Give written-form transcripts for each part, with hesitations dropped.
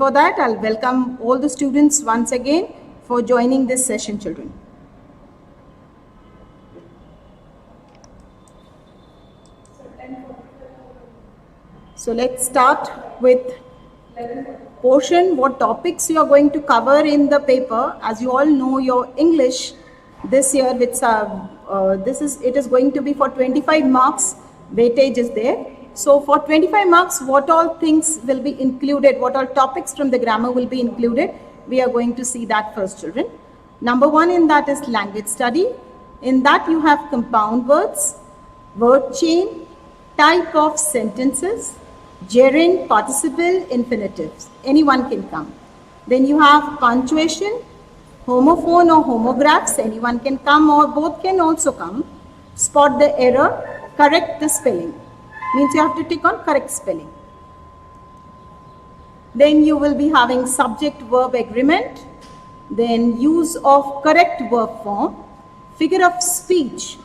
For that, I'll welcome all the students once again for joining this session, children. So let's start with portion, what topics you are going to cover in the paper. As you all know, your English this year, it is going to be for 25 marks, weightage is there. So for 25 marks, what all things will be included, what all topics from the grammar will be included, we are going to see that first, children. Number one in that is language study. In that you have compound words, word chain, type of sentences, gerund, participle, infinitives. Anyone can come. Then you have punctuation, homophone or homographs. Anyone can come or both can also come. Spot the error, correct the spelling. Means you have to tick on correct spelling. Then you will be having subject-verb agreement. Then use of correct verb form, figure of speech,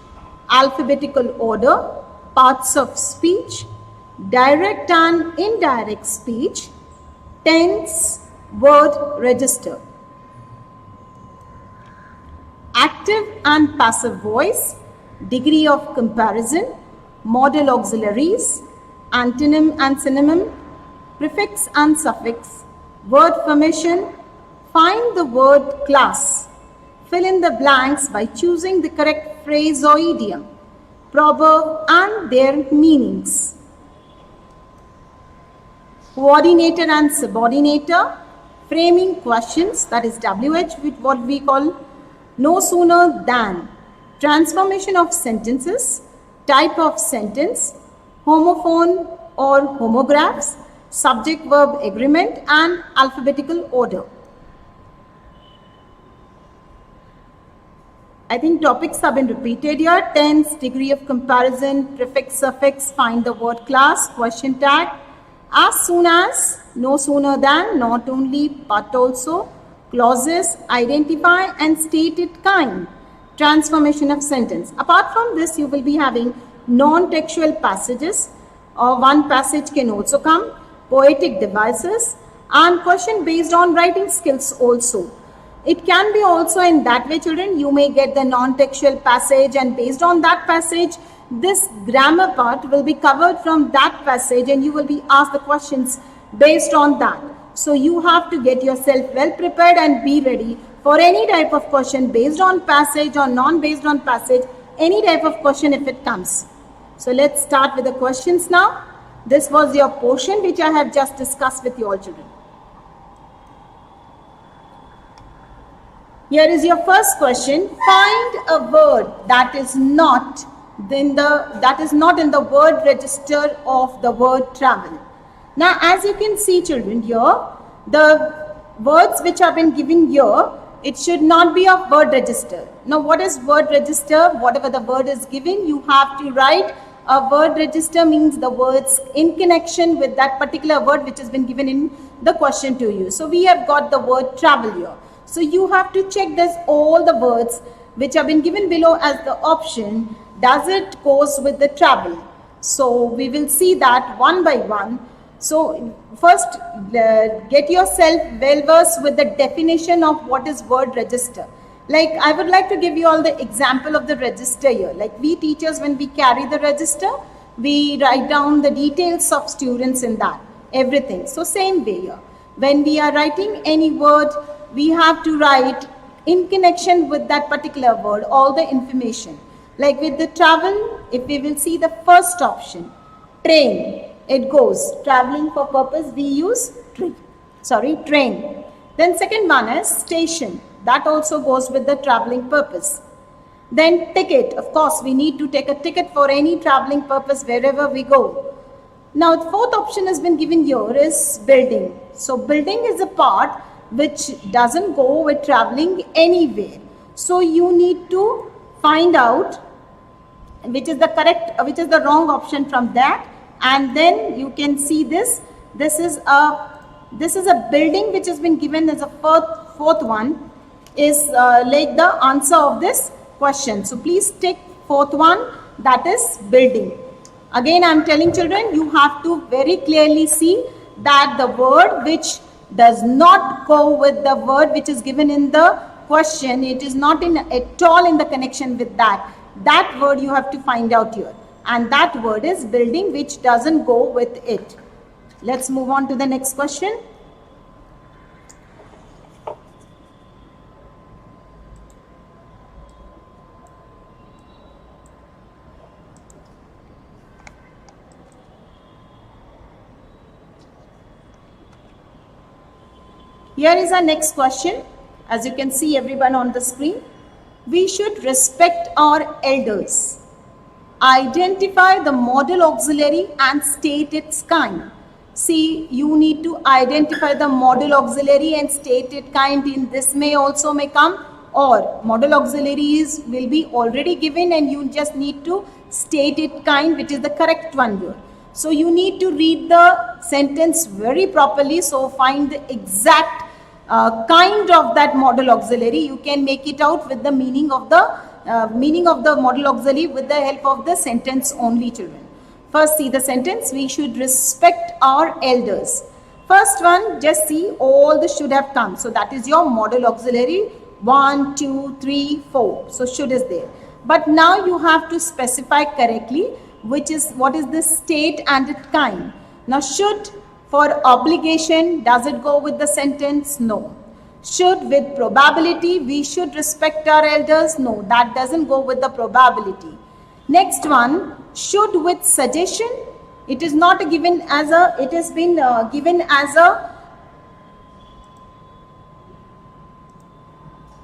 alphabetical order, parts of speech, direct and indirect speech, tense, word register. Active and passive voice, degree of comparison, modal auxiliaries, antonym and synonym, prefix and suffix, word formation, find the word class, fill in the blanks by choosing the correct phrase or idiom, proverb and their meanings. Coordinator and subordinator, framing questions, that is WH, with what we call no sooner than, transformation of sentences, type of sentence, homophone or homographs, subject-verb agreement and alphabetical order. I think topics have been repeated here. Tense, degree of comparison, prefix, suffix, find the word class, question tag, as soon as, no sooner than, not only but also, clauses, identify and stated kind, transformation of sentence. Apart from this, you will be having non-textual passages, or one passage can also come, poetic devices and question based on writing skills also. It can be also in that way, children. You may get the non-textual passage and based on that passage, this grammar part will be covered from that passage and you will be asked the questions based on that. So you have to get yourself well prepared and be ready for any type of question based on passage or non-based on passage, any type of question if it comes. So let's start with the questions now. This was your portion which I have just discussed with you all, children. Here is your first question. Find a word that is not in the word register of the word travel. Now, as you can see, children, here, the words which have been given here, it should not be of word register. Now, what is word register? Whatever the word is given, you have to write. A word register means the words in connection with that particular word which has been given in the question to you. So, we have got the word travel here. So, you have to check this all the words which have been given below as the option. Does it goes with the travel? So, we will see that one by one. So, first get yourself well versed with the definition of what is word register. Like, I would like to give you all the example of the register here. Like, we teachers, when we carry the register, we write down the details of students in that, everything. So, same way here. When we are writing any word, we have to write in connection with that particular word, all the information. Like with the travel, if we will see the first option, train, it goes, traveling for purpose, we use train. Then second one is station, that also goes with the traveling purpose. Then ticket, of course, we need to take a ticket for any traveling purpose wherever we go. Now, the fourth option has been given here is building. So, building is a part which doesn't go with traveling anywhere. So, you need to find out which is the wrong option from that, and then you can see this. This is a building which has been given as a fourth one is like the answer of this question. So please take fourth one, that is building. Again, I am telling children, you have to very clearly see that the word which does not go with the word which is given in the question. It is not in at all in the connection with that. That word you have to find out here. And that word is building, which doesn't go with it. Let's move on to the next question. Here is our next question. As you can see, everyone on the screen. We should respect our elders. Identify the modal auxiliary and state its kind. See, you need to identify the modal auxiliary and state its kind. In this may also may come, or modal auxiliaries will be already given and you just need to state its kind, which is the correct one here. So you need to read the sentence very properly. So find the exact kind of that modal auxiliary. You can make it out with the meaning of the modal auxiliary with the help of the sentence only, children. First, see the sentence. We should respect our elders. First one, just see all the should have come. So that is your modal auxiliary. 1, 2, 3, 4. So should is there. But now you have to specify correctly what is the state and its kind. Now should for obligation, does it go with the sentence? No. Should with probability, we should respect our elders? No, that doesn't go with the probability. Next one, should with suggestion. It is not given as a, it has been given as a,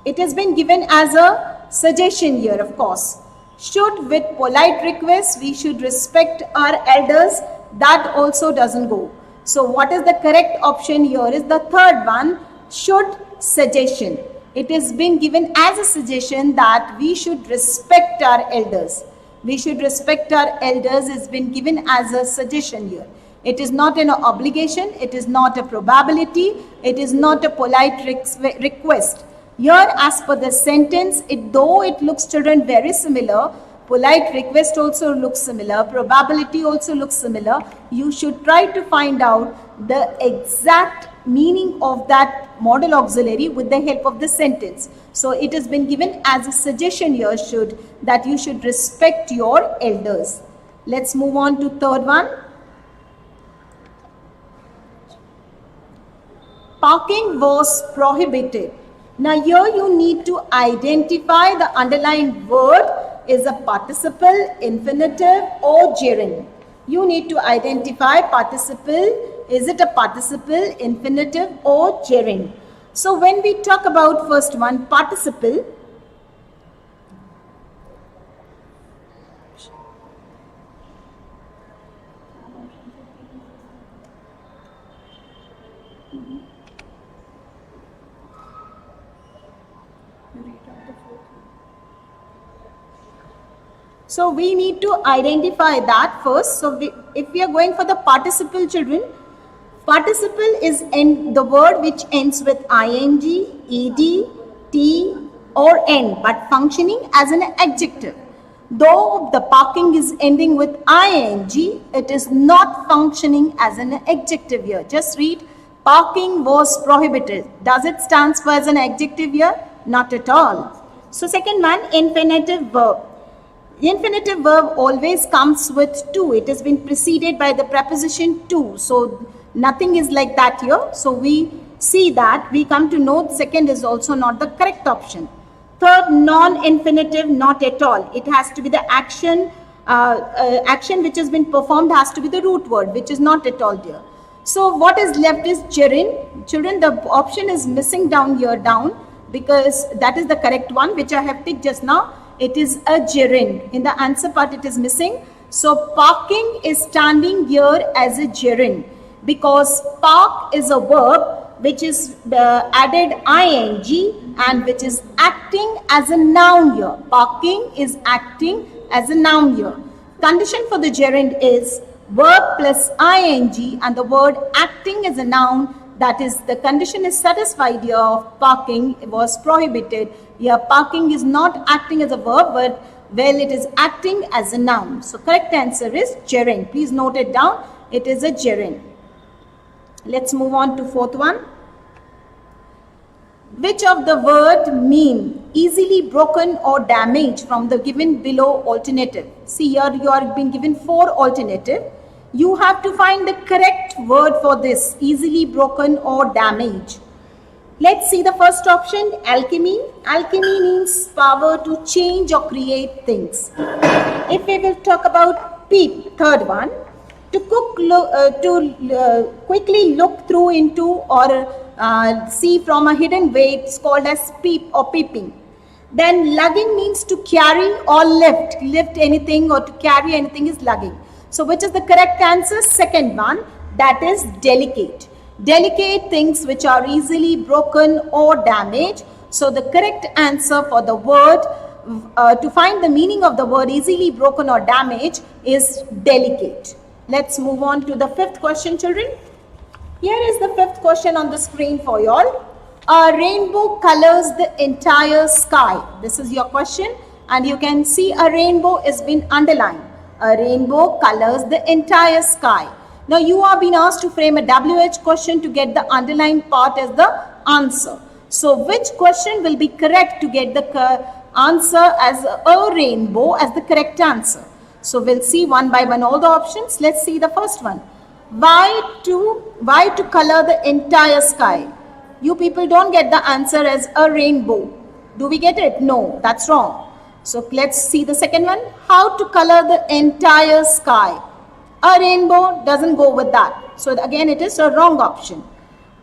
it has been given as a suggestion here, of course. Should with polite request, we should respect our elders. That also doesn't go. So what is the correct option here is the third one, should suggestion. It is being given as a suggestion that we should respect our elders. We should respect our elders is been given as a suggestion here. It is not an obligation. It is not a probability. It is not a polite request. Here, as per the sentence, though it looks, children, very similar, polite request also looks similar, probability also looks similar. You should try to find out the exact meaning of that modal auxiliary with the help of the sentence. So it has been given as a suggestion here, that you should respect your elders. Let's move on to third one. Parking was prohibited. Now here you need to identify the underlined word is a participle, infinitive or gerund. You need to identify participle. Is it a participle, infinitive or gerund? So when we talk about first one, participle, so we need to identify that first. So if we are going for the participle, children, participle is in the word which ends with ing, ed, t or n, but functioning as an adjective. Though the parking is ending with ing, it is not functioning as an adjective here. Just read, parking was prohibited. Does it stand for as an adjective here? Not at all. So second one, infinitive verb. Infinitive verb always comes with to. It has been preceded by the preposition to. So nothing is like that here. So we see that. We come to know second is also not the correct option. Third, non-infinitive, not at all. It has to be the action. Action which has been performed has to be the root word, which is not at all here. So what is left is gerund. Children, the option is missing down here because that is the correct one which I have ticked just now. It is a gerund. In the answer part, it is missing. So parking is standing here as a gerund because park is a verb which is added ing and which is acting as a noun here. Parking is acting as a noun here. Condition for the gerund is verb plus ing and the word acting as a noun. That is, the condition is satisfied here of parking was prohibited. Here parking is not acting as a verb, but well, it is acting as a noun. So correct answer is gerund. Please note it down. It is a gerund. Let's move on to fourth one. Which of the word mean easily broken or damaged from the given below alternative? See here you are being given 4 alternative. You have to find the correct word for this, easily broken or damaged. Let's see the first option, alchemy. Alchemy means power to change or create things. If we will talk about peep, third one, to quickly look through into or see from a hidden way, it's called as peep or peeping. Then lugging means to carry or lift anything or to carry anything is lugging. So which is the correct answer? Second one, that is delicate. Delicate things which are easily broken or damaged. So the correct answer for the word, to find the meaning of the word easily broken or damaged is delicate. Let's move on to the 5th question, children. Here is the 5th question on the screen for you all. A rainbow colors the entire sky. This is your question and you can see a rainbow is been underlined. A rainbow colors the entire sky. Now you are being asked to frame a WH question to get the underlined part as the answer. So which question will be correct to get the answer as a rainbow as the correct answer? So we'll see one by one all the options. Let's see the first one. Why to color the entire sky? You people don't get the answer as a rainbow. Do we get it? No, that's wrong. So let's see the second one. How to color the entire sky? A rainbow doesn't go with that. So again, it is a wrong option.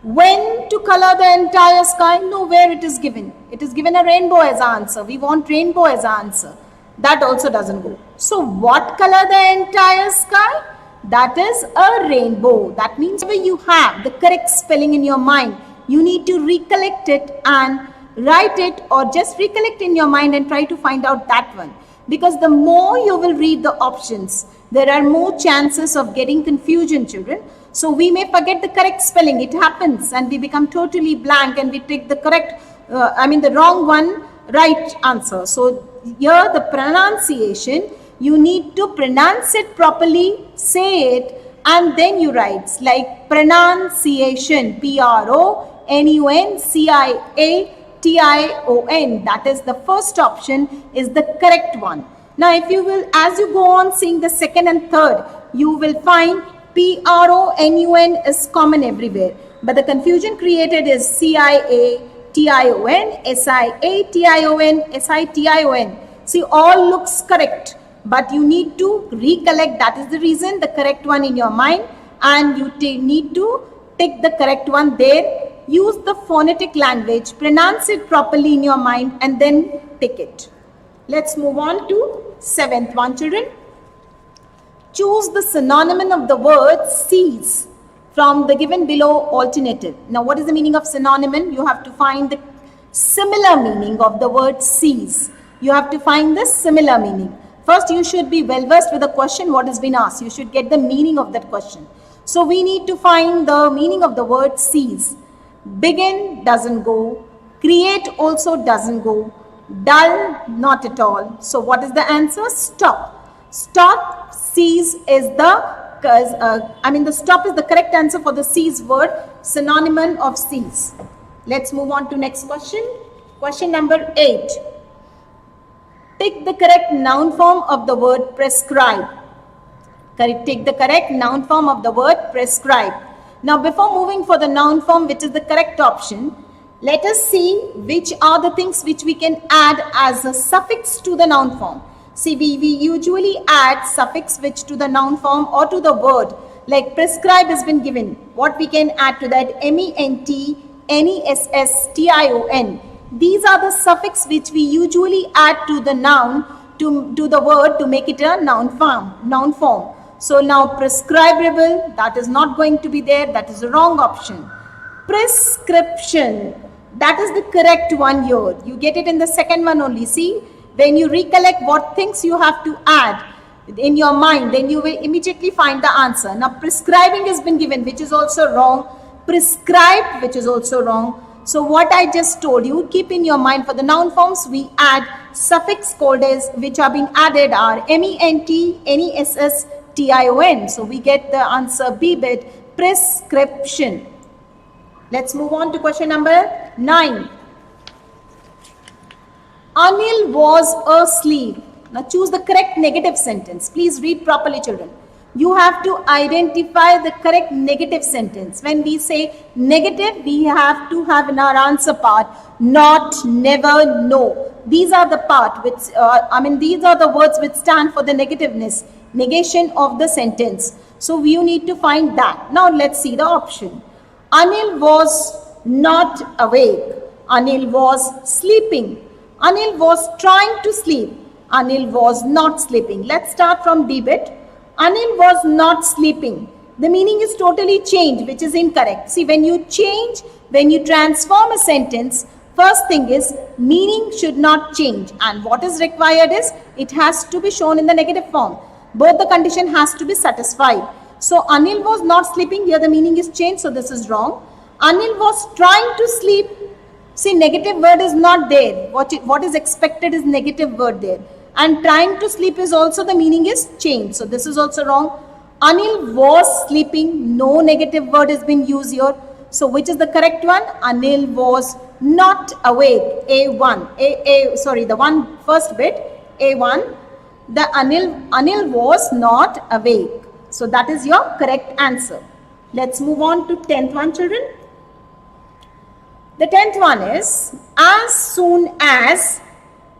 When to color the entire sky? Nowhere it is given. It is given a rainbow as answer. We want rainbow as answer. That also doesn't go. So what color the entire sky? That is a rainbow. That means whenever you have the correct spelling in your mind, you need to recollect it and write it, or just recollect in your mind and try to find out that one. Because the more you will read the options, there are more chances of getting confusion, children. So we may forget the correct spelling. It happens and we become totally blank and we take the correct, the wrong one, right answer. So here the pronunciation, you need to pronounce it properly, say it, and then you write like pronunciation, PRONUNCIATION. That is the first option is the correct one. Now if you will, as you go on seeing the second and third, you will find PRONUN is common everywhere. But the confusion created is CIATION, SIATION, SITION. See, all looks correct. But you need to recollect, that is the reason, the correct one in your mind, and you need to take the correct one there. Use the phonetic language, pronounce it properly in your mind and then take it. Let's move on to 7th one, children. Choose the synonym of the word seize from the given below alternative. Now what is the meaning of synonym? You have to find the similar meaning of the word seize. You have to find the similar meaning. First, you should be well versed with the question what has been asked. You should get the meaning of that question. So we need to find the meaning of the word seize. Begin doesn't go. Create also doesn't go. Dull, not at all. So what is the answer? Stop. Stop, seize is the stop is the correct answer for the seize word, synonym of seize. Let's move on to next question. Question number 8. Take the correct noun form of the word prescribe. Take the correct noun form of the word prescribe. Now before moving for the noun form, which is the correct option, let us see which are the things which we can add as a suffix to the noun form. See, we usually add suffix which to the noun form or to the word. Like prescribe has been given. What we can add to that? MENT, NESSTION. These are the suffix which we usually add to the noun, to the word to make it a noun form. So now prescribable, that is not going to be there. That is the wrong option. Prescription, that is the correct one here. You get it in the second one only. See, when you recollect what things you have to add in your mind, then you will immediately find the answer. Now prescribing has been given, which is also wrong. Prescribed, which is also wrong. So what I just told you, keep in your mind for the noun forms, we add suffix called as, which are being added are MENT, NESSTION. So we get the answer B bit, prescription. Let's move on to question number 9. Anil was asleep. Now choose the correct negative sentence. Please read properly, children. You have to identify the correct negative sentence. When we say negative, we have to have in our answer part not, never, no. These are the part which, these are the words which stand for the negativeness, negation of the sentence. So you need to find that. Now let's see the option. Anil was not awake. Anil was sleeping. Anil was trying to sleep. Anil was not sleeping. Let's start from D bit. Anil was not sleeping. The meaning is totally changed, which is incorrect. See, when you change, when you transform a sentence, first thing is meaning should not change. And what is required is it has to be shown in the negative form. Both the condition has to be satisfied. So Anil was not sleeping. Here the meaning is changed. So this is wrong. Anil was trying to sleep. See, negative word is not there. What is expected is negative word there. And trying to sleep is also the meaning is changed. So this is also wrong. Anil was sleeping. No negative word has been used here. So which is the correct one? Anil was not awake. A1. Sorry, the one first bit. A1. The Anil was not awake. So that is your correct answer. Let's move on to 10th one, children. The 10th one is as soon as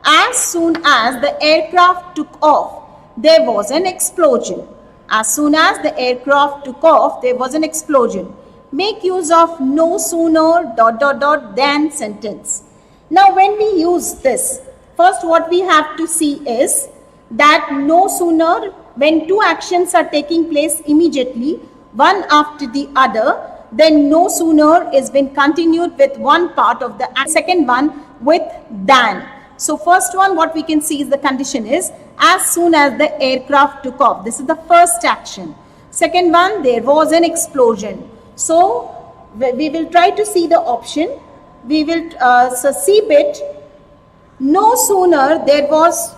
the aircraft took off, there was an explosion. As soon as the aircraft took off, there was an explosion. Make use of no sooner ... than sentence. Now when we use this, first what we have to see is that no sooner, when two actions are taking place immediately, one after the other, then no sooner is been continued with one part of the second one with than. So first one, what we can see is the condition is as soon as the aircraft took off. This is the first action. Second one, there was an explosion. So we will try to see the option. We will so C bit. No sooner there was.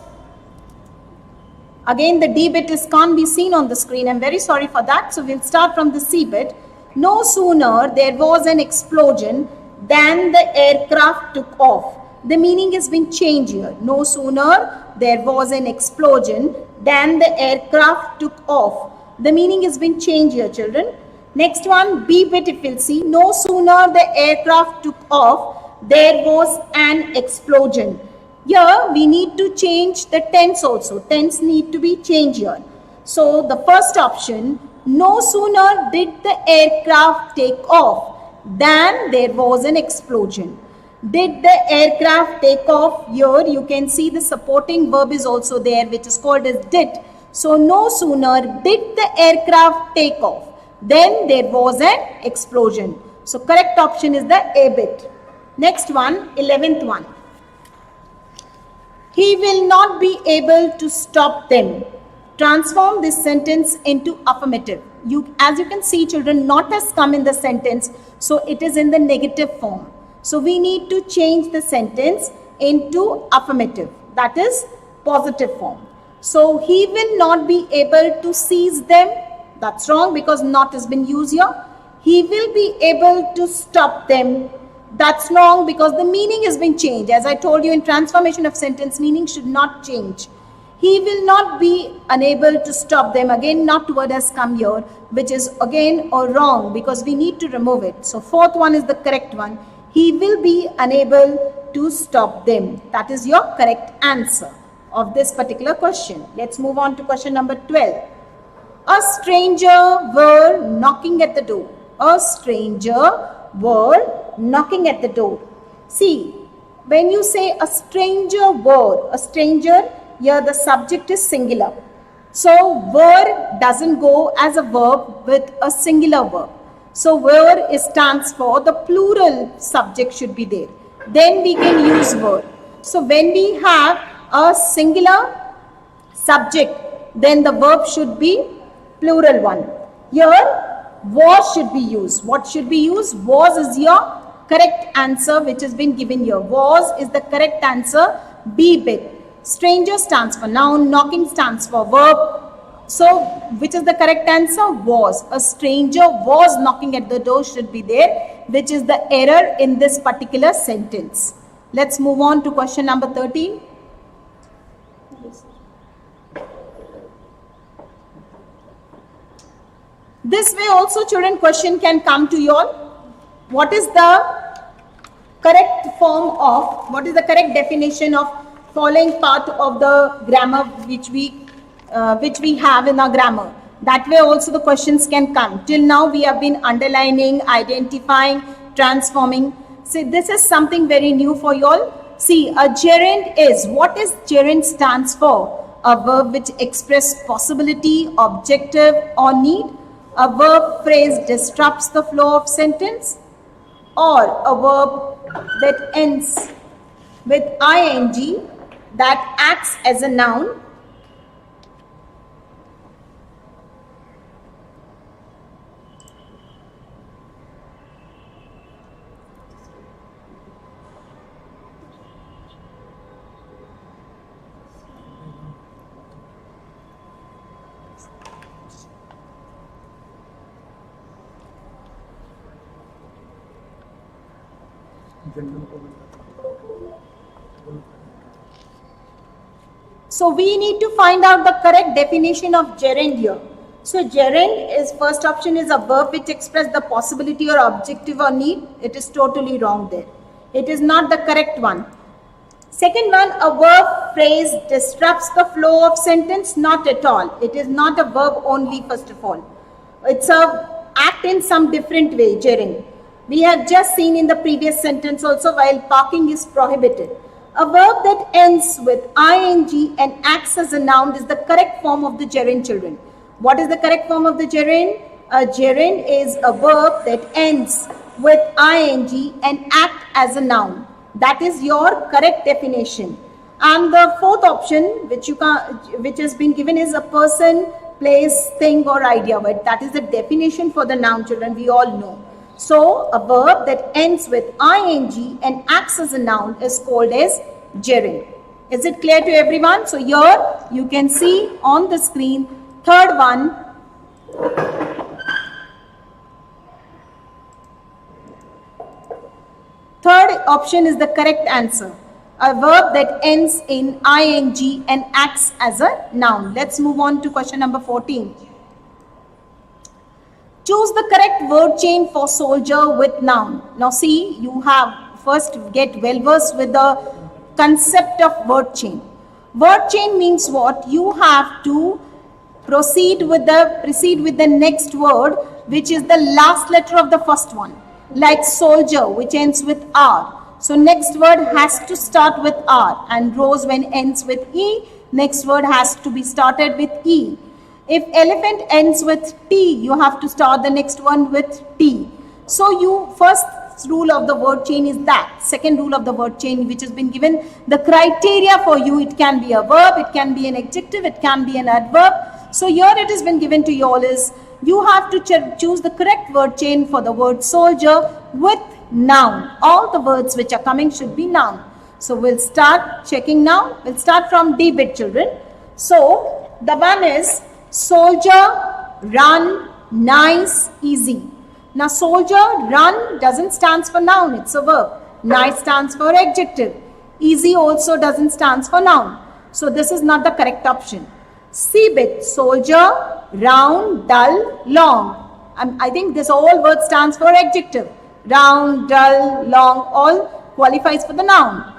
Again, the D bit can't be seen on the screen. I'm very sorry for that. So we'll start from the C bit. No sooner there was an explosion than the aircraft took off. The meaning has been changed here. No sooner there was an explosion than the aircraft took off. The meaning has been changed here, children. Next one, B bit, if you'll see. No sooner the aircraft took off, there was an explosion. Here we need to change the tense also. Tense need to be changed here. So the first option, no sooner did the aircraft take off than there was an explosion. Did the aircraft take off? Here you can see the supporting verb is also there, which is called as did. So no sooner did the aircraft take off, then there was an explosion. So correct option is the A bit. Next one, 11th one. He will not be able to stop them. Transform this sentence into affirmative. As you can see, children, not has come in the sentence, so it is in the negative form. So we need to change the sentence into affirmative, that is positive form. So he will not be able to seize them. That's wrong because not has been used here. He will be able to stop them. That's wrong because the meaning has been changed. As I told you, in transformation of sentence, meaning should not change. He will not be unable to stop them. Again, not word has come here, which is again or wrong because we need to remove it. So fourth one is the correct one. He will be unable to stop them. That is your correct answer of this particular question. Let's move on to question number 12. A stranger were knocking at the door. A stranger were knocking at the door. See, when you say a stranger were, a stranger, here the subject is singular. So were doesn't go as a verb with a singular verb. So were stands for the plural subject should be there. Then we can use were. So when we have a singular subject, then the verb should be plural one. Here was should be used. What should be used? Was is your correct answer which has been given here. Was is the correct answer. B bit. Stranger stands for noun. Knocking stands for verb. So which is the correct answer? Was. A stranger was knocking at the door should be there, which is the error in this particular sentence. Let's move on to question number 13. This way also, children, question can come to you all. What is the correct form of, what is the correct definition of following part of the grammar which we have in our grammar? That way also the questions can come. Till now we have been underlining, identifying, transforming. See, this is something very new for you all. See, a gerund is, what is gerund stands for? A verb which express possibility, objective or need. A verb phrase disrupts the flow of sentence, or a verb that ends with ing that acts as a noun. So we need to find out the correct definition of gerund here. So gerund is, first option is a verb which expresses the possibility or objective or need. It is totally wrong there. It is not the correct one. Second one, a verb phrase disrupts the flow of sentence. Not at all. It is not a verb only, first of all. It's a act in some different way, gerund. We have just seen in the previous sentence also, while parking is prohibited. A verb that ends with ing and acts as a noun is the correct form of the gerund, children. What is the correct form of the gerund? A gerund is a verb that ends with ing and act as a noun. That is your correct definition. And the fourth option which has been given is a person, place, thing or idea. But that is the definition for the noun, children. We all know. So, a verb that ends with ing and acts as a noun is called as gerund. Is it clear to everyone? So, here you can see on the screen, third one. Third option is the correct answer. A verb that ends in ing and acts as a noun. Let's move on to question number 14. Choose the correct word chain for soldier with noun. Now see, you have first get well versed with the concept of word chain. Word chain means what? You have to proceed with the next word, which is the last letter of the first one. Like soldier, which ends with R. So next word has to start with R, and rose when ends with E, next word has to be started with E. If elephant ends with T, you have to start the next one with T. So you, first rule of the word chain is that. Second rule of the word chain, which has been given the criteria for you, it can be a verb, it can be an adjective, it can be an adverb. So here it has been given to you all is, you have to choose the correct word chain for the word soldier with noun. All the words which are coming should be noun. So we'll start checking now. We'll start from D bit, children. So the one is soldier, run, nice, easy. Now soldier, run doesn't stand for noun, it's a verb. Nice stands for adjective. Easy also doesn't stand for noun. So this is not the correct option. C bit, soldier, round, dull, long. I think this all word stands for adjective. Round, dull, long, all qualifies for the noun.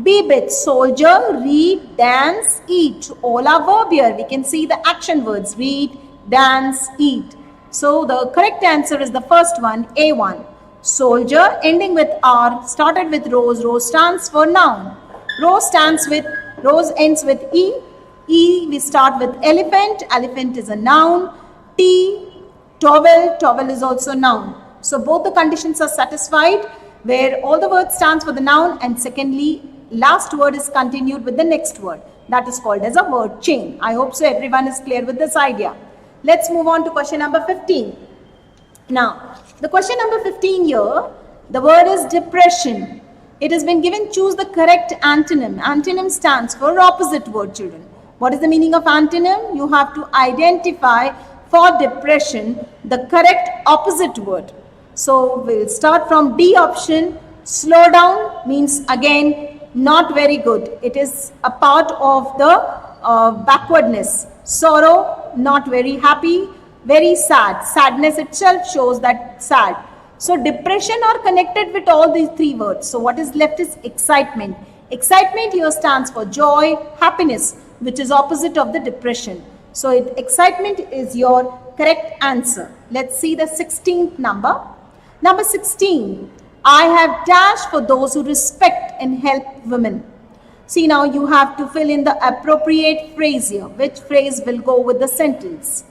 B bit, soldier, read, dance, eat. All are verb here. We can see the action words, read, dance, eat. So the correct answer is the first one, A1. Soldier ending with R, started with rose. Rose stands for noun. Rose ends with E. E, we start with elephant. Elephant is a noun. T, towel. Towel is also noun. So both the conditions are satisfied, where all the words stands for the noun, and secondly, last word is continued with the next word. That is called as a word chain. I hope so everyone is clear with this idea. Let's move on to question number 15. Now, the question number 15 here, the word is depression. It has been given, choose the correct antonym. Antonym stands for opposite word, children. What is the meaning of antonym? You have to identify for depression the correct opposite word. So we'll start from D option, Slow down means again not very good. It is a part of the backwardness. Sorrow, not very happy, very sad. Sadness itself shows that sad. So depression are connected with all these three words. So what is left is excitement. Excitement here stands for joy, happiness, which is opposite of the depression. So excitement is your correct answer. Let's see the 16th number. Number 16. I have dash for those who respect and help women. See, now you have to fill in the appropriate phrase here. Which phrase will go with the sentence?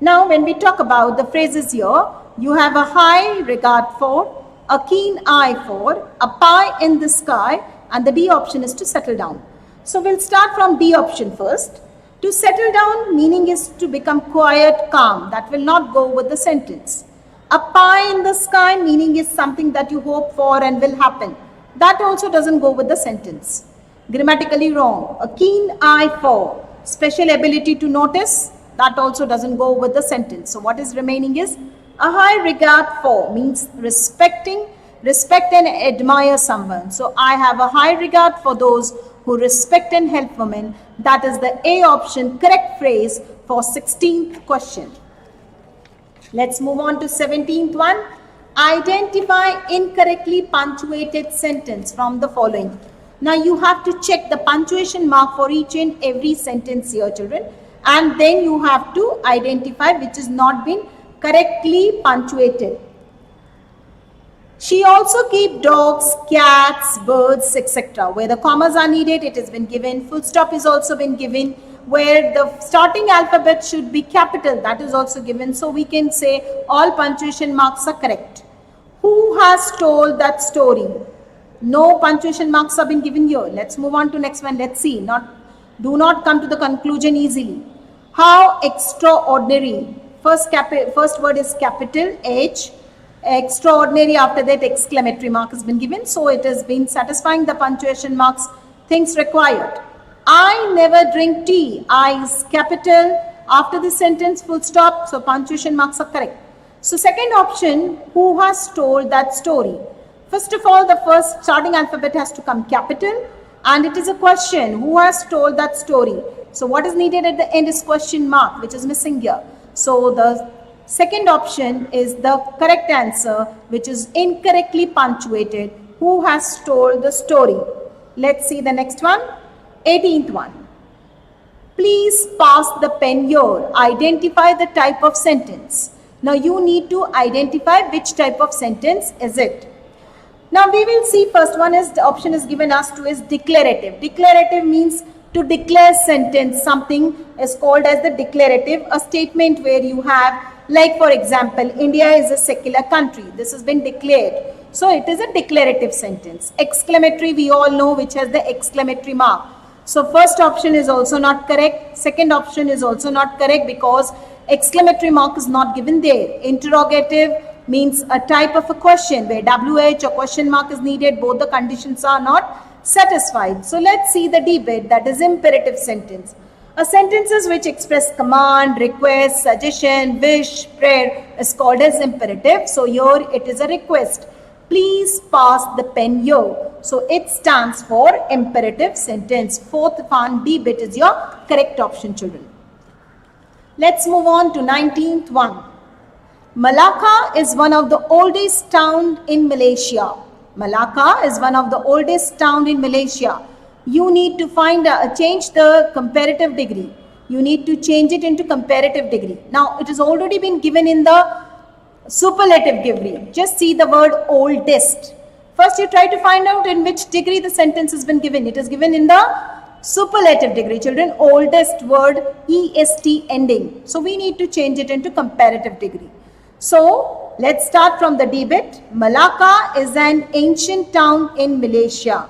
Now when we talk about the phrases here, you have a high regard for, a keen eye for, a pie in the sky, and the D option is to settle down. So we'll start from D option first. To settle down meaning is to become quiet, calm. That will not go with the sentence. A pie in the sky meaning is something that you hope for and will happen. That also doesn't go with the sentence. Grammatically wrong. A keen eye for, special ability to notice. That also doesn't go with the sentence. So what is remaining is a high regard for means respect and admire someone. So I have a high regard for those who respect and help women. That is the A option correct phrase for 16th question. Let's move on to 17th one. Identify incorrectly punctuated sentence from the following. Now you have to check the punctuation mark for each and every sentence here, children. And then you have to identify which has not been correctly punctuated. She also keep dogs, cats, birds, etc. Where the commas are needed, it has been given. Full stop is also been given. Where the starting alphabet should be capital, that is also given. So we can say all punctuation marks are correct. Who has told that story? No punctuation marks have been given here. Let's move on to next one. Let's see. Do not come to the conclusion easily. How extraordinary. First word is capital H. Extraordinary, after that exclamatory mark has been given. So it has been satisfying the punctuation marks, things required. I never drink tea. I is capital. After the sentence, full stop. So punctuation marks are correct. So second option, who has told that story? First of all, the first starting alphabet has to come capital. And it is a question, who has told that story? So what is needed at the end is question mark, which is missing here. So the second option is the correct answer, which is incorrectly punctuated. Who has told the story? Let's see the next one. 18th one. Please pass the pen here. Identify the type of sentence. Now you need to identify which type of sentence is it. Now we will see first one is the option is given us to is declarative. Declarative means to declare sentence. Something is called as the declarative, a statement where you have, like for example, India is a secular country. This has been declared. So it is a declarative sentence. Exclamatory we all know, which has the exclamatory mark. So first option is also not correct. Second option is also not correct because exclamatory mark is not given there. Interrogative means a type of a question where WH or question mark is needed. Both the conditions are not satisfied. So let's see the debate, that is imperative sentence. A sentences which express command, request, suggestion, wish, prayer is called as imperative. So here it is a request. Please pass the pen here. So it stands for imperative sentence. Fourth one, D bit is your correct option, children. Let's move on to 19th one. Malacca is one of the oldest town in Malaysia. Malacca is one of the oldest town in Malaysia. You need to change the comparative degree. You need to change it into comparative degree. Now it has already been given in the superlative degree. Just see the word oldest. First you try to find out in which degree the sentence has been given. It is given in the superlative degree, children. Oldest word est ending. So we need to change it into comparative degree. So let's start from the D bit. Malacca is an ancient town in Malaysia.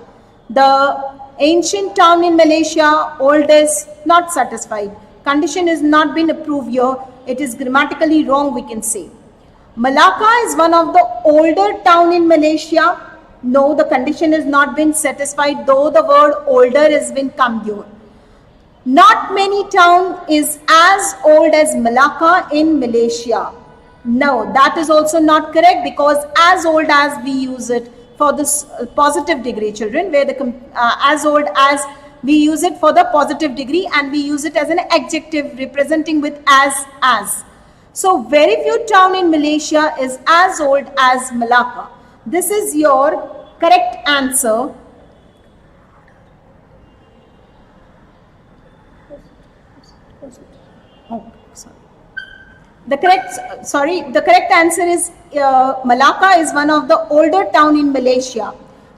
The ancient town in Malaysia, oldest, not satisfied. Condition is not been approved here. It is grammatically wrong, we can say. Malacca is one of the older town in Malaysia. No, the condition has not been satisfied, though the word older has been come here. Not many town is as old as Malacca in Malaysia. No, that is also not correct because as old as we use it for this positive degree, children, where the as old as, we use it for the positive degree, and we use it as an adjective representing with as. So very few town in Malaysia is as old as Malacca. This is your correct answer. The correct answer is Malacca is one of the older town in Malaysia.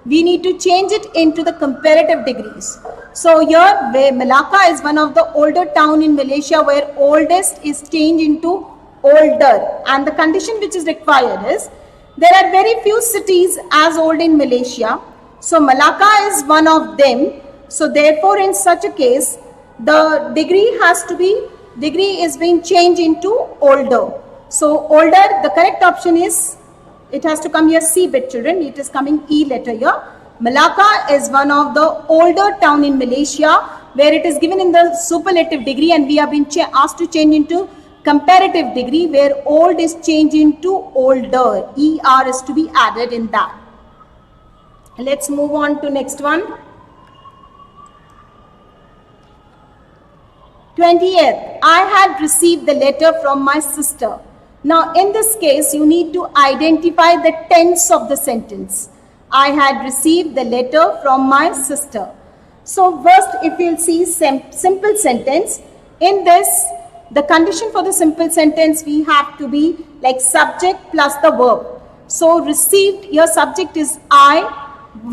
We need to change it into the comparative degrees. So here, where Malacca is one of the older town in Malaysia, where oldest is changed into older, and the condition which is required is there are very few cities as old in Malaysia. So Malacca is one of them. So therefore, in such a case, the degree is being changed into older. So older, the correct option is, it has to come here C bit, children. It is coming E letter here. Malacca is one of the older town in Malaysia, where it is given in the superlative degree, and we have been asked to change into comparative degree, where old is changed into older. ER is to be added in that. Let's move on to next one. 20th, I had received the letter from my sister. Now in this case, you need to identify the tense of the sentence. I had received the letter from my sister. So first, if you'll see simple sentence, in this, the condition for the simple sentence, we have to be like subject plus the verb. So received, your subject is I,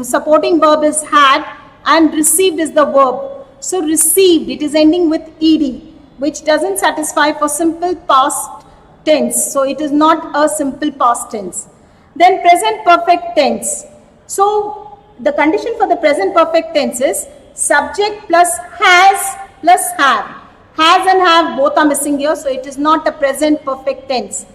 supporting verb is had, and received is the verb. So received, it is ending with ed, which doesn't satisfy for simple past tense. So it is not a simple past tense. Then present perfect tense. So the condition for the present perfect tense is subject plus has plus have. Has and have both are missing here, so it is not a present perfect tense.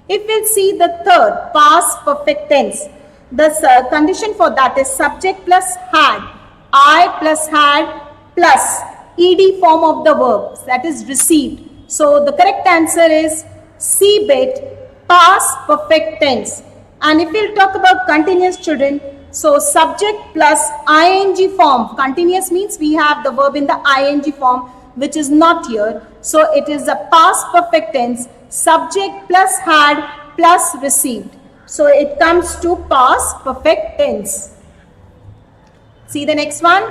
If we'll see the third, past perfect tense, the condition for that is subject plus had, I plus had plus ed form of the verb, that is received. So the correct answer is C bit, past perfect tense. And if we'll talk about continuous, children, so subject plus ing form. Continuous means we have the verb in the ing form, which is not here. So it is a past perfect tense, subject plus had plus received. So it comes to past perfect tense. See the next one.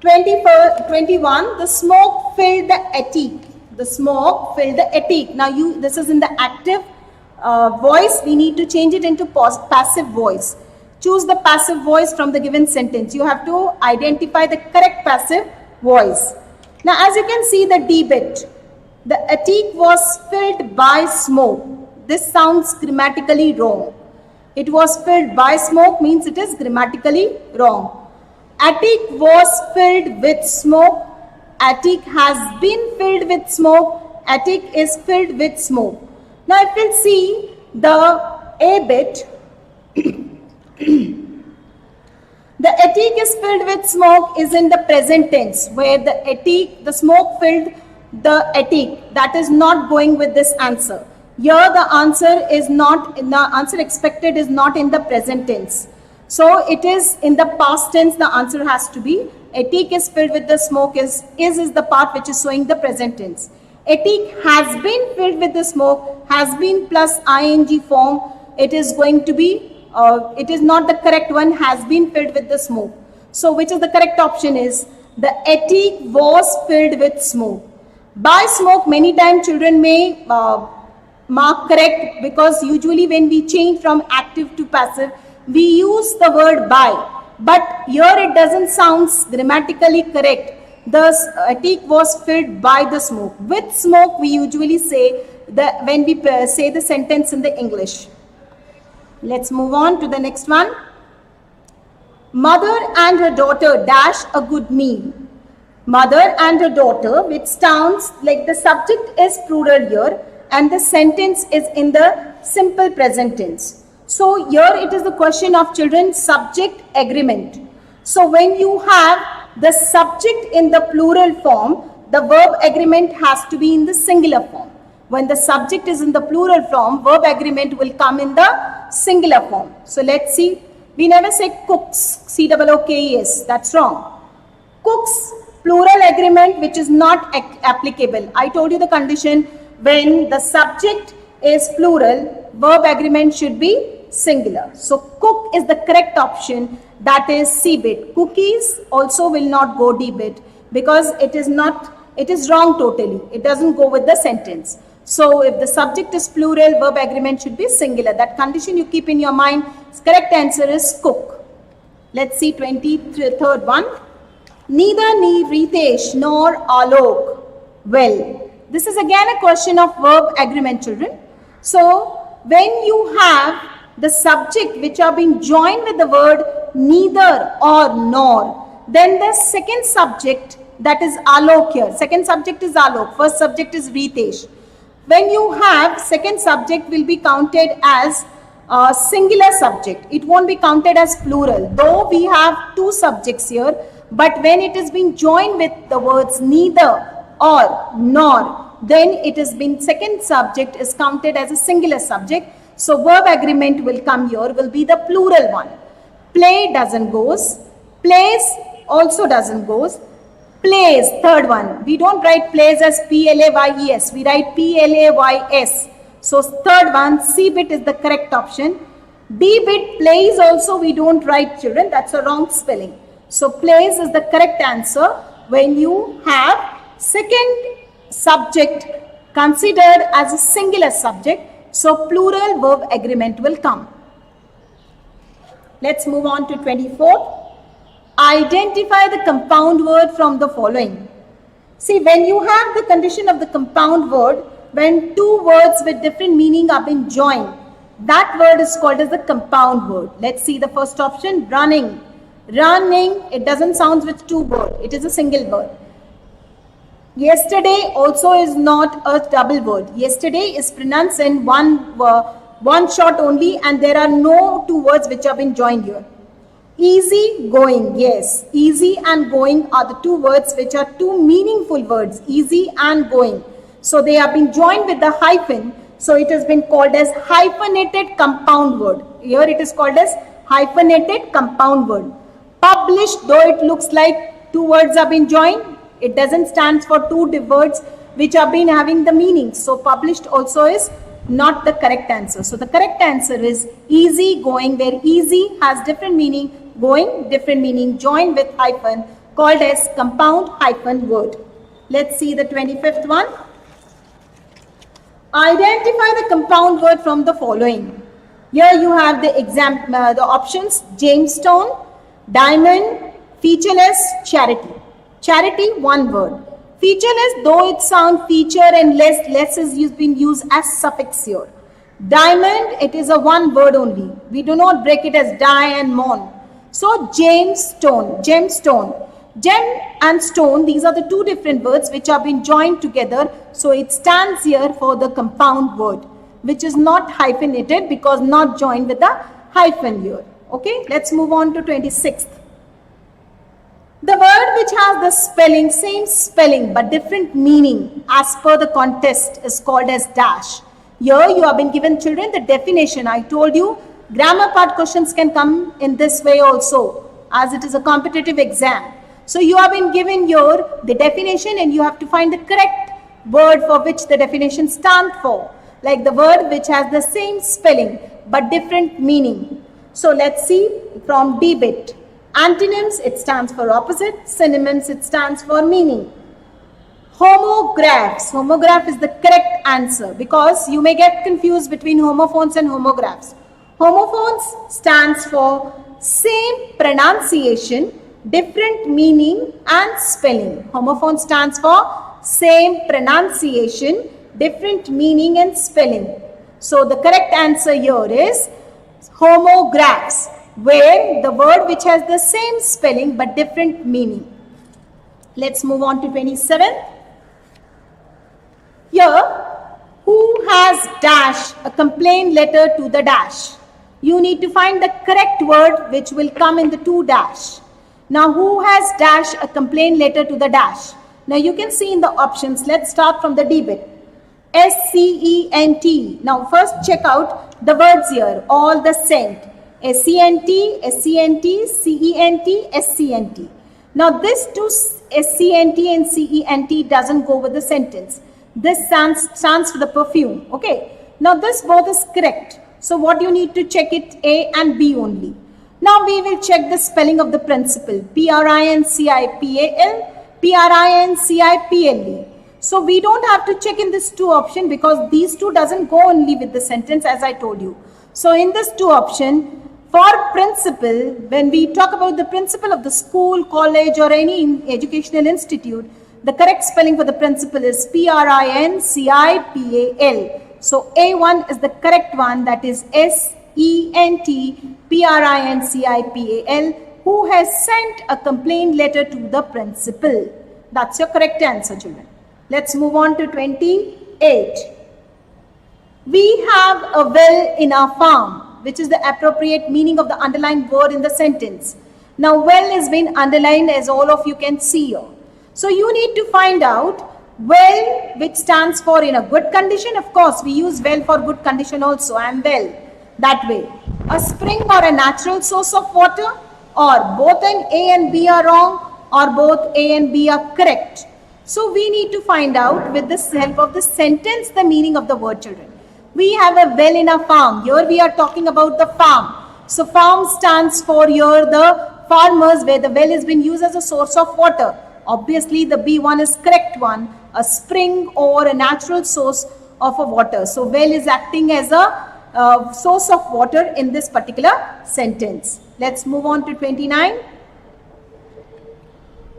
21, the smoke filled the attic. The smoke filled the attic. Now this is in the active voice. We need to change it into passive voice. Choose the passive voice from the given sentence. You have to identify the correct passive voice. Now as you can see the D bit, the attic was filled by smoke. This sounds grammatically wrong. It was filled by smoke means it is grammatically wrong. Attic was filled with smoke. Attic has been filled with smoke. Attic is filled with smoke. Now if we'll see the A bit, the attic is filled with smoke is in the present tense, where the attic, the smoke filled the attic. That is not going with this answer. Here the answer is not, the answer expected is not in the present tense. So it is in the past tense, the answer has to be attic is filled with the smoke is the part which is showing the present tense. Attic has been filled with the smoke, has been plus ing form. It is going to be, it is not the correct one, has been filled with the smoke. So which is the correct option is the attic was filled with smoke. By smoke, many times children may mark correct, because usually when we change from active to passive, we use the word by, but here it doesn't sound grammatically correct. The attic was filled by the smoke. With smoke, we usually say that when we say the sentence in the English. Let's move on to the next one. Mother and her daughter dash a good meal. Mother and her daughter, which sounds like the subject is plural here and the sentence is in the simple present tense. So here it is the question of children subject agreement. So when you have the subject in the plural form, the verb agreement has to be in the singular form. when the subject is in the plural form, verb agreement will come in the singular form. So let's see. We never say cooks, C-O-O-K-E-S. That's wrong. Cooks, plural agreement which is not applicable. I told you the condition when the subject is plural, verb agreement should be singular. So cook is the correct option, that is C bit. Cookies also will not go D bit because it is wrong totally. It doesn't go with the sentence. So if the subject is plural, verb agreement should be singular. That condition you keep in your mind. Correct answer is cook. Let's see 23rd one. Neither need Ritesh nor Alok well. This is again a question of verb agreement, children. So when you have the subject which are being joined with the word neither or nor, then the second subject, that is Alok here. Second subject is Alok. First subject is Ritesh. When you have second subject will be counted as a singular subject. It won't be counted as plural. Though we have two subjects here, but when it is being joined with the words neither or nor, then it has been second subject is counted as a singular subject. So verb agreement will come here, will be the plural one. Play doesn't goes. Plays also doesn't goes. Plays, third one. We don't write plays as P-L-A-Y-E-S. We write P-L-A-Y-S. So third one, C bit is the correct option. D bit, plays also we don't write, children. That's a wrong spelling. So plays is the correct answer when you have second subject considered as a singular subject. So plural verb agreement will come. Let's move on to 24th. Identify the compound word from the following. See, when you have the condition of the compound word, when two words with different meaning are being joined, that word is called as the compound word. Let's see the first option, running. Running, it doesn't sound with two words. It is a single word. Yesterday also is not a double word. Yesterday is pronounced in one shot only, and there are no two words which have been joined here. Easy, going. Yes, easy and going are the two words which are two meaningful words. Easy and going. So they have been joined with the hyphen. So it has been called as hyphenated compound word. Here it is called as hyphenated compound word. Published, though it looks like two words have been joined, it doesn't stand for two words which have been having the meaning. So published also is not the correct answer. So the correct answer is easy going, where easy has different meaning, going different meaning, joined with hyphen, called as compound hyphen word. Let's see the 25th one. Identify the compound word from the following. Here you have the the options: Jamestown, diamond, featureless, charity. Charity, one word. Featureless, though it sounds feature and less is been used as suffix here. Diamond, it is a one word only. We do not break it as die and mon. So Jamestown, gemstone. Gem and stone, these are the two different words which have been joined together. So it stands here for the compound word, which is not hyphenated because not joined with the hyphen here. Okay, let's move on to 26th. The word which has the spelling, same spelling but different meaning as per the context is called as dash. Here you have been given, children, the definition. I told you grammar part questions can come in this way also, as it is a competitive exam. So you have been given your the definition and you have to find the correct word for which the definition stands for. Like the word which has the same spelling but different meaning. So let's see from D bit. Antonyms, it stands for opposite. Synonyms, it stands for meaning. Homographs. Homograph is the correct answer because you may get confused between homophones and homographs. Homophones stands for same pronunciation, different meaning and spelling. Homophone stands for same pronunciation, different meaning and spelling. So the correct answer here is homographs, where the word which has the same spelling but different meaning. Let's move on to 27. Here, who has dash a complaint letter to the dash? You need to find the correct word which will come in the to dash. Now, who has dash a complaint letter to the dash? Now, you can see in the options. Let's start from the D bit. S-C-E-N-T. Now first check out the words here, all the scent. S-C-N-T, S-C-N-T, C-E-N-T, S-C-N-T. Now this two S-C-N-T and C-E-N-T doesn't go with the sentence. This stands for the perfume. Okay. Now this both is correct. So what you need to check it A and B only. Now we will check the spelling of the principal. P-R-I-N-C-I-P-A-L, P-R-I-N-C-I-P-L-E. So we don't have to check in this two option because these two doesn't go only with the sentence as I told you. So in this two option, for principal, when we talk about the principal of the school, college or any educational institute, the correct spelling for the principal is P-R-I-N-C-I-P-A-L. So A1 is the correct one, that is S-E-N-T-P-R-I-N-C-I-P-A-L, who has sent a complaint letter to the principal. That's your correct answer, children. Let's move on to 28. We have a well in our farm, which is the appropriate meaning of the underlined word in the sentence. Now, well has been underlined as all of you can see here. So, you need to find out well, which stands for in a good condition. Of course, we use well for good condition also, and well, that way. A spring or a natural source of water, or both an A and B are wrong, or both A and B are correct. So, we need to find out with the help of the sentence the meaning of the word, children. We have a well in a farm. Here we are talking about the farm. So, farm stands for here the farmers where the well has been used as a source of water. Obviously, the B1 is correct one, a spring or a natural source of a water. So, well is acting as a source of water in this particular sentence. Let's move on to 29.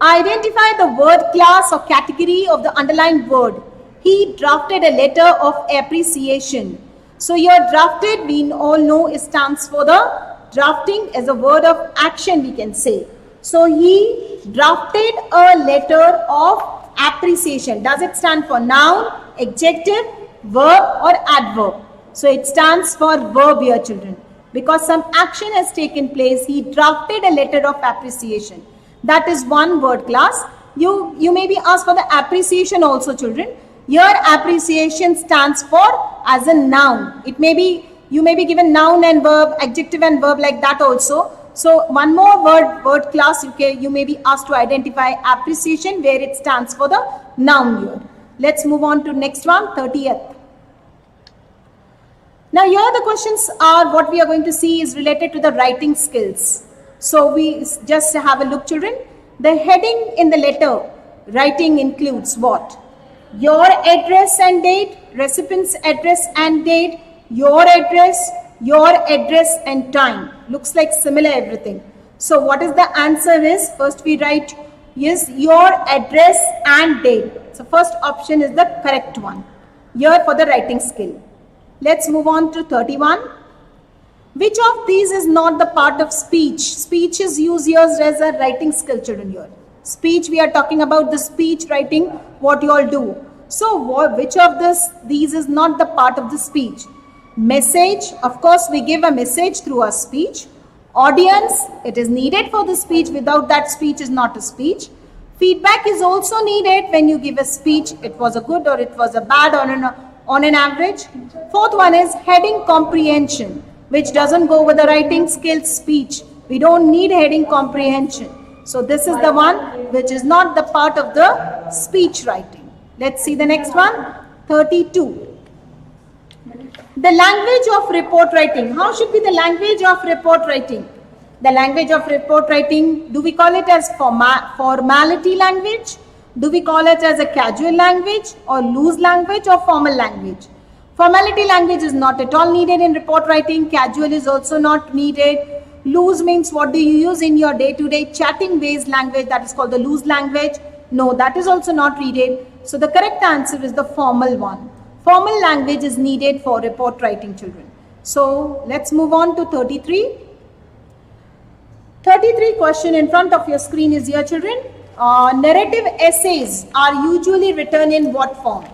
Identify the word class or category of the underlined word. He drafted a letter of appreciation. So, here drafted we all know it stands for the drafting as a word of action we can say. So, he drafted a letter of appreciation. Does it stand for noun, adjective, verb or adverb? So, it stands for verb here, children. Because some action has taken place, he drafted a letter of appreciation. That is one word class. You may be asked for the appreciation also, children. Here appreciation stands for as a noun. It may be, you may be given noun and verb, adjective and verb like that also. So one more word class you may be asked to identify appreciation where it stands for the noun here. Let's move on to next one, 30th. Now here the questions are what we are going to see is related to the writing skills. So we just have a look, children. The heading in the letter writing includes what? Your address and date, recipient's address and date, your address and time. Looks like similar everything. So what is the answer is, first we write yes, your address and date. So first option is the correct one here for the writing skill. Let's move on to 31. Which of these is not the part of speech? Speech is used here as a writing skill, children here. Speech, we are talking about the speech writing, what you all do. So, which of these is not the part of the speech? Message, of course, we give a message through our speech. Audience, it is needed for the speech. Without that, speech is not a speech. Feedback is also needed when you give a speech. It was a good or it was a bad on an average. Fourth one is heading comprehension, which doesn't go with the writing skills speech. We don't need heading comprehension. So this is the one which is not the part of the speech writing. Let's see the next one, 32. The language of report writing. How should be the language of report writing? The language of report writing, do we call it as formality language? Do we call it as a casual language or loose language or formal language? Formality language is not at all needed in report writing. Casual is also not needed. Loose means what do you use in your day-to-day chatting based language, that is called the loose language. No, that is also not needed. So the correct answer is the formal one. Formal language is needed for report writing, children. So let's move on to 33. 33 question in front of your screen is here, children. Narrative essays are usually written in what form?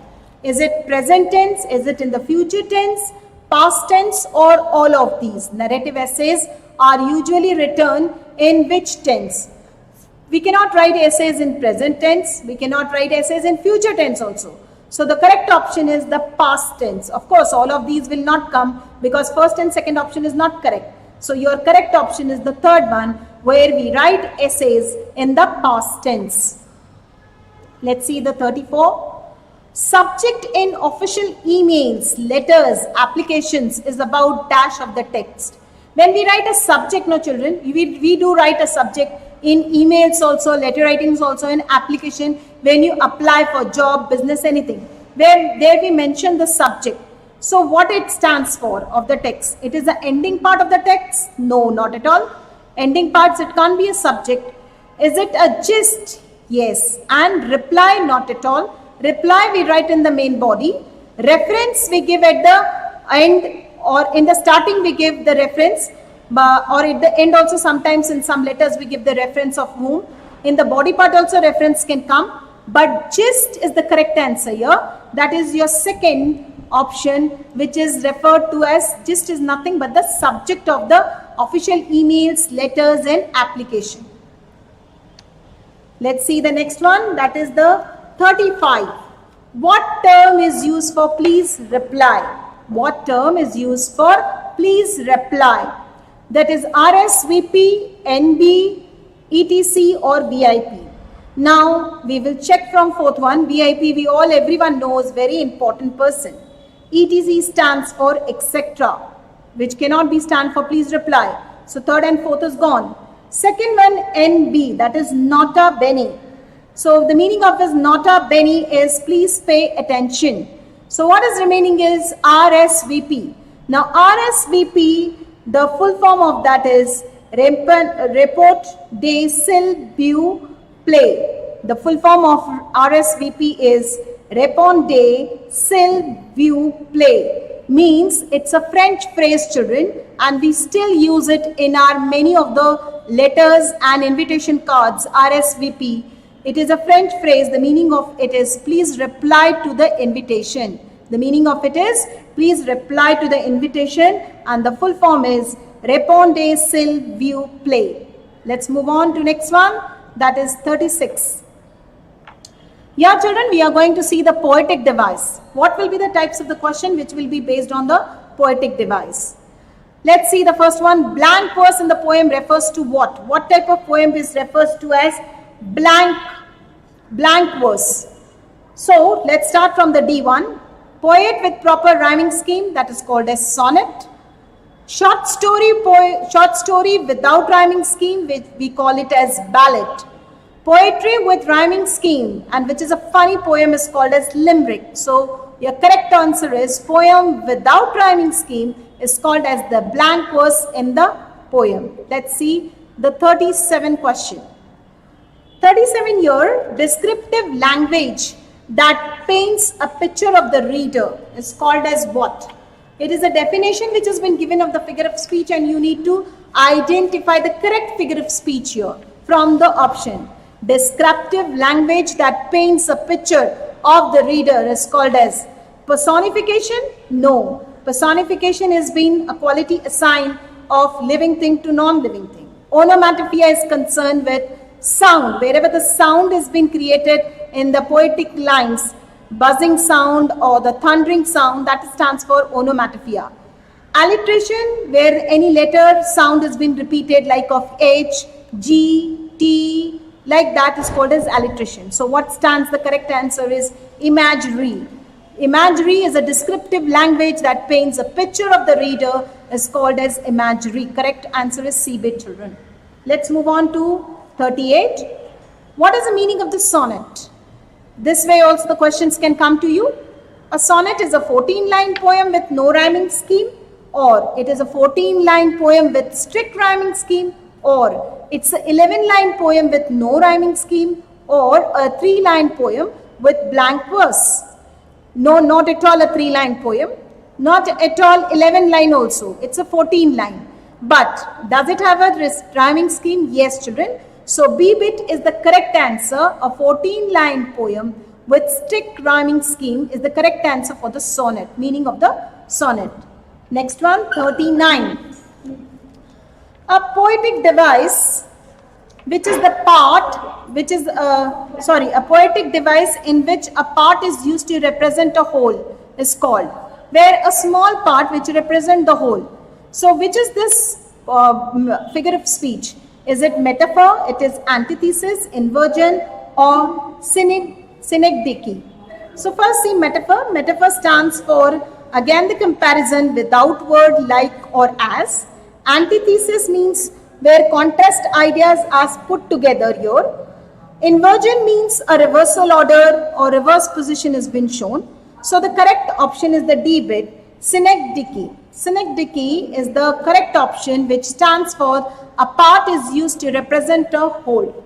Is it present tense? Is it in the future tense, past tense, or all of these? Narrative essays are usually written in which tense? We cannot write essays in present tense. We cannot write essays in future tense also. So the correct option is the past tense. Of course, all of these will not come because first and second option is not correct. So your correct option is the third one, where we write essays in the past tense. Let's see the 34. Subject in official emails, letters, applications is about dash of the text. When we write a subject, no children, we do write a subject in emails also, letter writings also, in application, when you apply for job, business, anything. Where there we mention the subject. So what it stands for of the text? It is the ending part of the text? No, not at all. Ending parts, it can't be a subject. Is it a gist? Yes. And reply, not at all. Reply we write in the main body. Reference we give at the end, or in the starting we give the reference, or at the end also sometimes in some letters we give the reference of whom. In the body part also reference can come, but gist is the correct answer here. That is your second option, which is referred to as gist is nothing but the subject of the official emails, letters and application. Let's see the next one, that is the 35. What term is used for please reply? What term is used for please reply? That is RSVP, NB, ETC or VIP. Now we will check from fourth one. VIP everyone knows, very important person. ETC stands for etc., which cannot be stand for please reply. So third and fourth is gone. Second one, NB, that is nota bene. So the meaning of this nota bene is please pay attention. So what is remaining is RSVP. Now RSVP, the full form of that is report de s'il play. The full form of RSVP is répond de s'il play. Means it's a French phrase, children, and we still use it in our many of the letters and invitation cards. RSVP. It is a French phrase. The meaning of it is please reply to the invitation. The meaning of it is please reply to the invitation, and the full form is répondez s'il vous plaît. Let's move on to next one, that is 36. Yeah, children, we are going to see the poetic device. What will be the types of the question which will be based on the poetic device? Let's see the first one. Blank verse in the poem refers to what? What type of poem is refers to as blank verse? So let's start from the D1. Poet with proper rhyming scheme, that is called as sonnet. Short story without rhyming scheme, which we call it as ballad. Poetry with rhyming scheme, and which is a funny poem, is called as limerick. So your correct answer is poem without rhyming scheme is called as the blank verse in the poem. Let's see the 37 question. 37 here, descriptive language that paints a picture of the reader is called as what? It is a definition which has been given of the figure of speech, and you need to identify the correct figure of speech here from the option. Descriptive language that paints a picture of the reader is called as personification? No. Personification has been a quality assigned of living thing to non-living thing. Onomatopoeia is concerned with sound. Wherever the sound has been created in the poetic lines, buzzing sound or the thundering sound, that stands for onomatopoeia. Alliteration, where any letter sound has been repeated, like of H, G, T, like that, is called as alliteration. So what stands? The correct answer is imagery. Imagery is a descriptive language that paints a picture of the reader, is called as imagery. Correct answer is C, bit, children. Let's move on to 38. What is the meaning of the sonnet? This way also the questions can come to you. A sonnet is a 14-line poem with no rhyming scheme, or it is a 14-line poem with strict rhyming scheme, or it's an 11-line poem with no rhyming scheme, or a 3-line poem with blank verse. No, not at all a 3-line poem, not at all 11-line also. It's a 14-line. But does it have a rhyming scheme? Yes, children. So B bit is the correct answer. A 14-line poem with strict rhyming scheme is the correct answer for the sonnet, meaning of the sonnet. Next one, 39. A poetic device which is the part, which is a poetic device in which a part is used to represent a whole is called, where a small part which represent the whole. So which is this figure of speech? Is it metaphor, it is antithesis, inversion, or synecdoche? So first see metaphor. Metaphor stands for again the comparison without word, like or as. Antithesis means where contrast ideas are put together here. Inversion means a reversal order or reverse position has been shown. So the correct option is the D bit, synecdoche. Synecdoche is the correct option, which stands for a part is used to represent a whole.